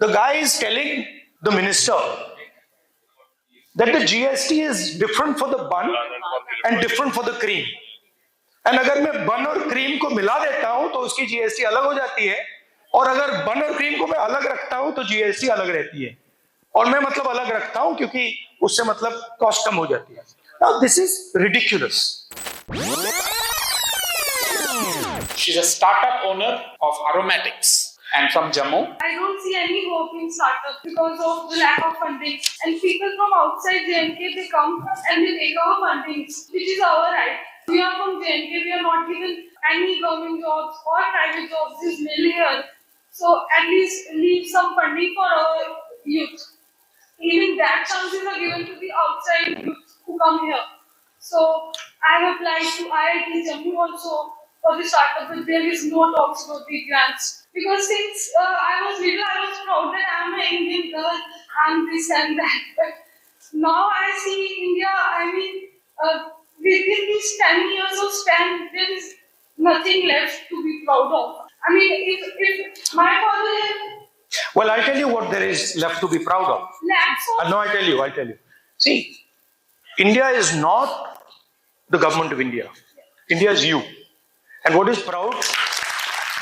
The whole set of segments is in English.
The guy is telling the minister that the GST is different for the bun and different for the cream. And अगर मैं बन और cream को मिला देता हूं तो उसकी GST अलग हो जाती है, और अगर बन और क्रीम को मैं अलग रखता हूं तो GST अलग रहती है. और मैं मतलब अलग रखता हूं क्योंकि उससे मतलब कॉस्ट कम हो जाती है. Now this is ridiculous. She's a startup owner of aromatics and from Jammu. I don't see any hope in startup because of the lack of funding. And people from outside JNK, they come and they take our funding, which is our right. We are from JNK, we are not given any government jobs or private jobs this million. So at least leave some funding for our youth. Even that chances are given to the outside youth who come here. So I have applied to IIT Jammu also for the startup, but there is no talks about the grants. Because since I was little, I was proud that I am an Indian girl, and this and that. But now I see India, I mean, within these 10 years of span, there is nothing left to be proud of. I mean, if my father had... Well, I'll tell you what there is left to be proud of. No, I'll tell you. See, India is not the government of India. India is you. And what is proud,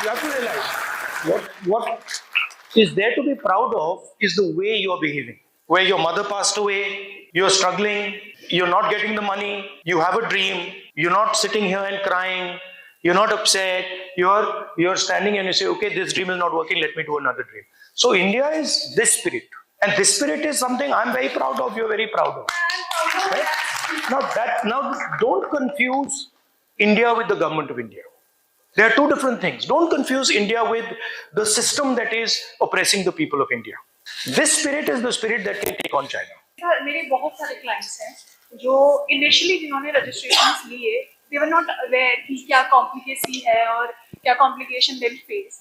you have to realize, what is there to be proud of is the way you are behaving. Where your mother passed away, you're struggling, you're not getting the money, you have a dream, you're not sitting here and crying, you're not upset, you're standing and you say, okay, this dream is not working, let me do another dream. So India is this spirit. And this spirit is something I'm very proud of, you're very proud of. Right? Now don't confuse India with the government of India. There are two different things. Don't confuse India with the system that is oppressing the people of India. This spirit is the spirit that can take on China. Sir मेरे बहुत सारे clients हैं जो initially जिन्होंने registrations लिए, they were not aware कि क्या complicacy है और क्या complication they will face.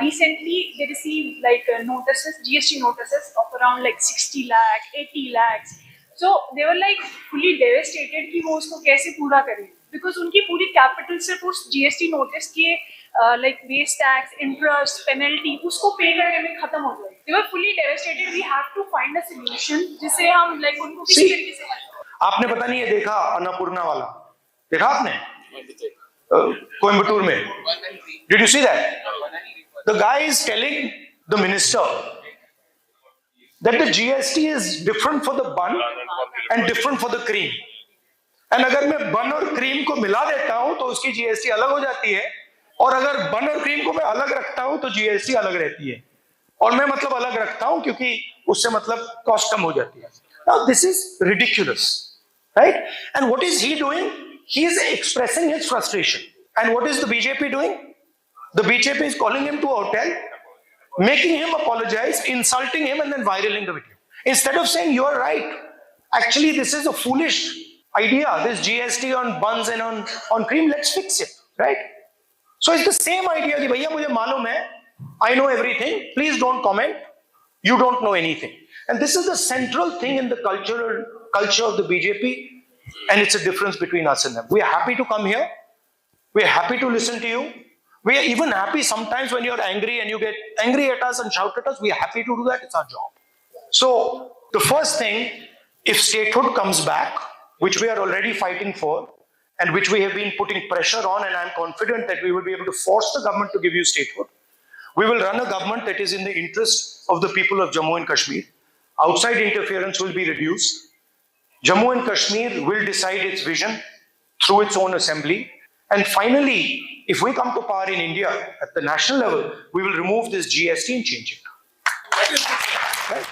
Recently they received like notices, GST notices of around like 60 lakh, 80 lakhs. So they were like fully devastated कि वो उसको कैसे पूरा करें. Because उनकी पूरी कैपिटल सिर्फ उस GST नोटिस के like base tax, interest, penalty उसको पे करने में खत्म हो जाए. They were fully devastated. We have to find a solution जिससे हम like उनको किसी तरीके से help करें. आपने पता नहीं ये देखा अन्नपूर्णा वाला, देखा आपने कोयम्बटूर में? Did you see that? The guy is telling the minister that the GST is different for the bun and different for the cream. And अगर मैं बन और क्रीम को मिला देता हूं तो उसकी GST अलग हो जाती है, और अगर बन और क्रीम को मैं अलग रखता हूं तो GST अलग रहती है, और मैं मतलब अलग रखता हूं क्योंकि उससे मतलब कॉस्ट कम हो जाती है. Now this is ridiculous, right? And what is he doing? He is expressing his frustration. And what is the BJP doing? The BJP is calling him to a hotel, making him apologize, insulting him, and then viraling the video. Instead of saying you are right, actually this is a foolish idea, this GST on buns and on cream, let's fix it, right? So it's the same idea कि भैया मुझे मालूम है, I know everything, please don't comment, you don't know anything. And this is the central thing in the culture of the BJP, and it's a difference between us and them. We are happy to come here, we are happy to listen to you, we are even happy sometimes when you're angry and you get angry at us and shout at us, we are happy to do that, it's our job. So the first thing, if statehood comes back, which we are already fighting for, and which we have been putting pressure on, and I'm confident that we will be able to force the government to give you statehood. We will run a government that is in the interest of the people of Jammu and Kashmir. Outside interference will be reduced. Jammu and Kashmir will decide its vision through its own assembly. And finally, if we come to power in India at the national level, we will remove this GST and change it. Right?